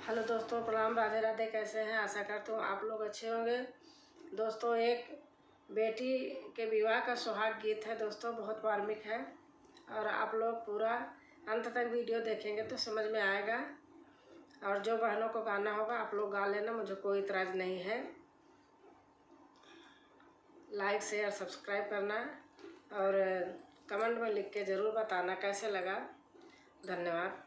Hello दोस्तों, प्रणाम, राधे राधे। कैसे हैं? आशा करता हूँ आप लोग अच्छे होंगे। दोस्तों, एक बेटी के विवाह का सुहाग गीत है दोस्तों, बहुत मार्मिक है और आप लोग पूरा अंत तक वीडियो देखेंगे तो समझ में आएगा। और जो बहनों को गाना होगा आप लोग गा लेना, मुझे कोई इतराज़ नहीं है। लाइक शेयर सब्सक्राइब करना और कमेंट में लिख के ज़रूर बताना कैसे लगा। धन्यवाद।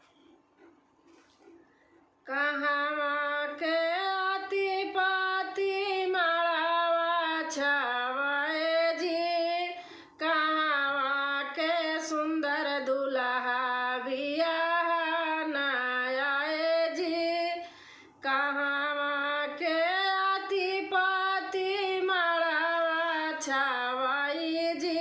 कहाँ के आती पाती मड़ावा छावाए जी, कहाँ के सुंदर दुल्हा बियाह नयाए जी, कहाँ के आती पाती मड़ावा छावाई जी,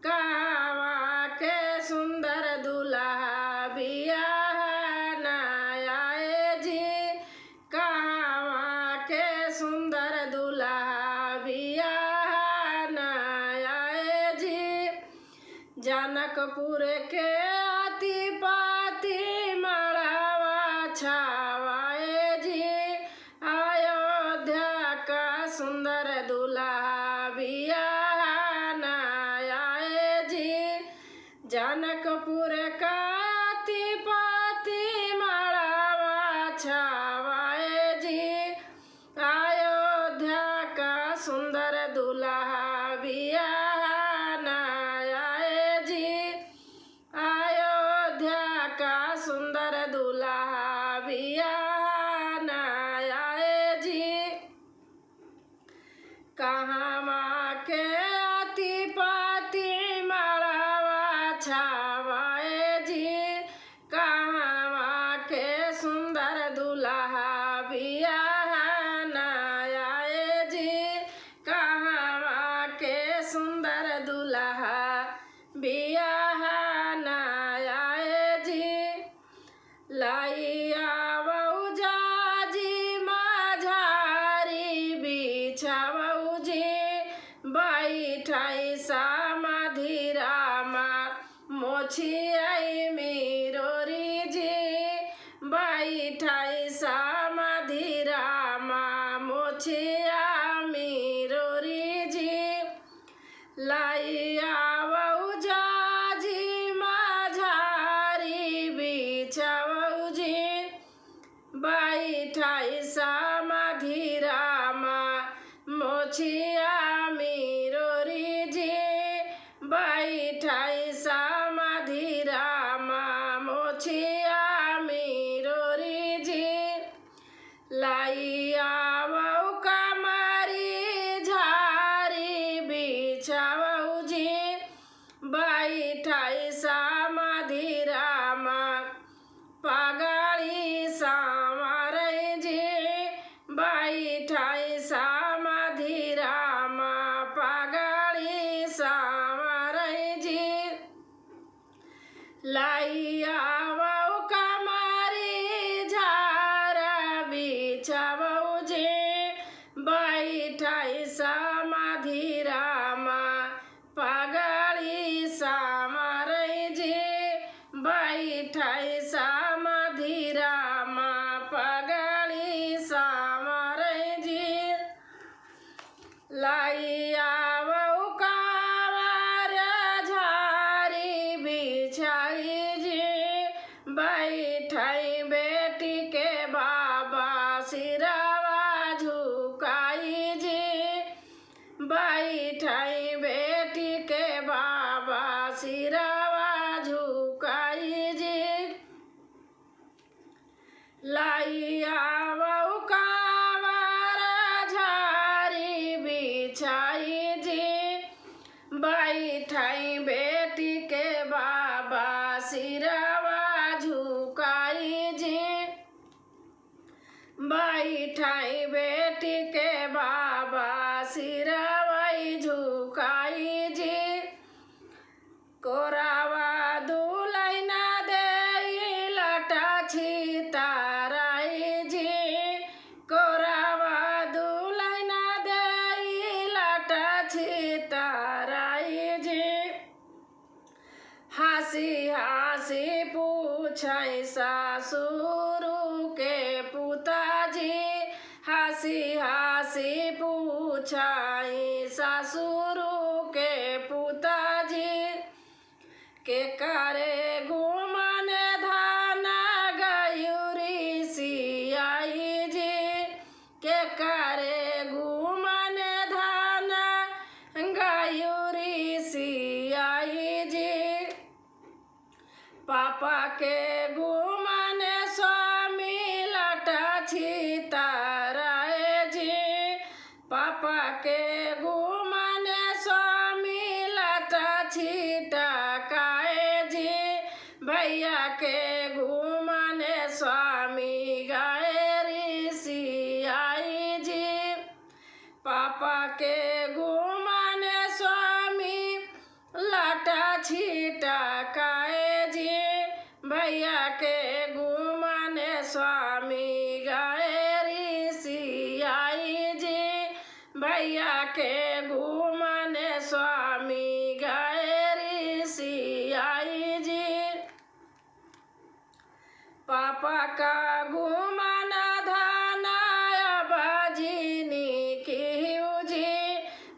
कहाँ के सुंदर दुल्हा बियाह सुंदर दुल्हा बियाह नयाए जी, जनकपुर के आती पाती मड़ावा छावाए जी, अयोध्या का सुंदर दुल्हा बियाह नयाए जी, जनकपुर का आती पाती मड़ावा छावाए जी, अयोध्या का सुंदर दुल्हा बियाह नयाए जी, अयोध्या का सुंदर दुल्हा बियाह नयाए जी, कहाँ के आती पाती मड़ावा छावाए जी, कहाँ के सुंदर दुल्हा बियाह नयाए जी, कहाँ के सुंदर दुल्हा बियाह नयाए जी, लाइया जी माझारी बिछावऊ जी, बैठाई समाधि रामा मोछियाई मिरोरी जी, बैठाई समाधि रामा मोछिया मिरोरी जी, लाइया जी माझारी बिछावऊ जी, बैठाई समाधि रामा मोछिया मिरोरी जी, बैठाई समाधि रामा मोछिया मिरोरी जी, लाइया कमारी झारी बिछावऊ जी, बैठाई समाधि रामा पगाड़ी सामरई जी, बैठाई समाधि रामा पगाड़ी सामरई जी, लाइया कमारी झारा बिछावऊ जी, बैठाई समाधि रामा पगाड़ी सामरई जी, बैठाई समाधि रामा पगाड़ी सामरई जी, लाइया झारी बिछाई जी, बैठाई बेटी के बाबा सिरवा झुकाई जी, बैठाई बेटी के बाबा सिरवा झुकाई जी, लाइया झारी बिछाई जी, बैठाई बेटी के बाबा सिरवा झुकाई जी, बैठाई बेटी के बाबा सिरवा झुकाई जी, कोरावा दुलैना दे लटा छिताराई जी, कोरावा दुलैना दे लटा छिताराई जी, हंसी हंसी पूछै सासुर के पूछाई सासुरु के पुताजी के करे घूमन धान गयूरी सियाई जी के करे घूमन धान गयूरी सियाई जी पापा के घूमन स्वामी लटा छिताराए जी पापा के घूमन स्वामी लटा छिटकाए जी भैया के घूमन स्वामी गायरी सियाई जी पापा के घूमन स्वामी लटा छिटकाए जी भैया के घूमन स्वामी गायरी सियाई जी भैया के घूमन स्वामी गायरी सियाई जी पापा का घूमन धाना बाजीनी की जी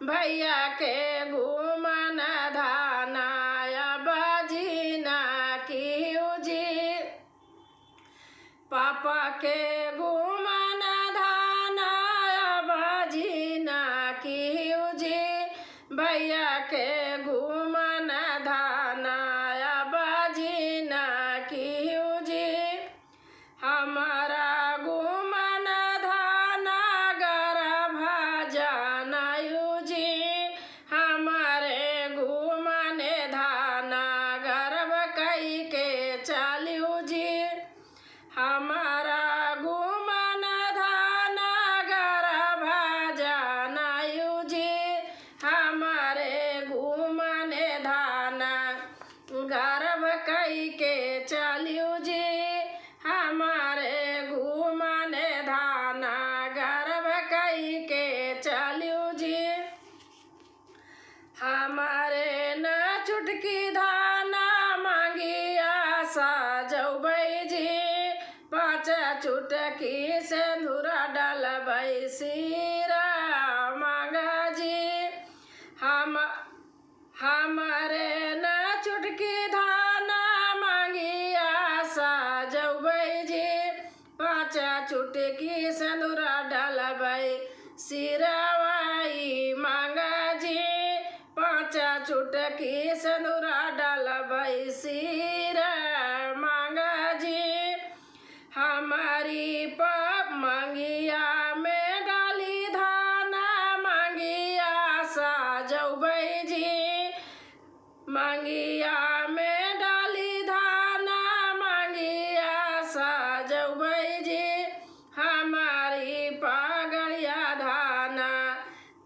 भैया के घूमन धाना बाजीना की जी पापा के घूमन धाना बाजीना की जी भैया के घूमन धाना बाजीना की जी हमारा घूमन धाना गर्भ जानायु जी हमारे घूमन धाना गर्भ कई के चालियु जी हमारा घूमन धाना गर्भ जानायु जी हमारे घूमन धाना गर्भ कई के चालियु जी हमारे घूमन धाना गर्भ कई के चालियु जी हमारे न चुटकी धाना मांगिया साजौबै जी पाँच चुटकी सिंदूरा डलबै सिरा मांगा जी हमारे न चुटकी धाना मांगिया साजौबै जी पाँच चुटकी सिंदूरा डलबै सिरवाई मांगा जी पाँच चुटकी सिंदूरा डलबै सिरा मांगा जी हमारी पाप मांगिया में डाली धाना मांगिया साजौबै जी मांगिया में डाली धाना मांगिया साजौबै जी हमारी पागलिया धाना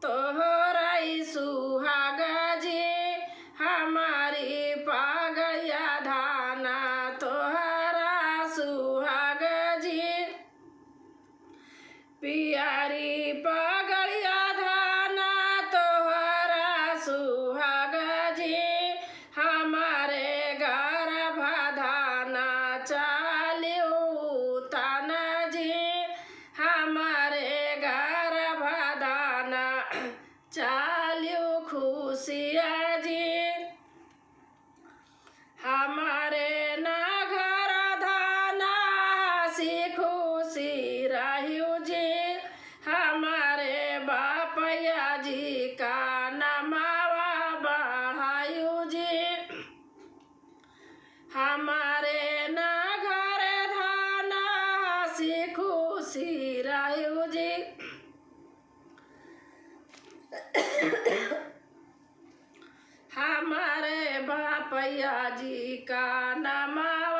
तोहराई सुहागा जी हमारी पागलिया धाना तोहरा सुहागा जी पियारी पागलिया धाना तोहरा सुहागा जी हमारे गर्भ धाना चालियो ताना जी हमारे गर्भ धाना चालियो खुशिया जी हमारे ना घर धाना हसी खुशी रहियो जी हमारे बापया जी का नमावा बढ़ायो जी हमारे ना घर धाना हसी खुशी रहियो जी हमारे बापया जी का नमावा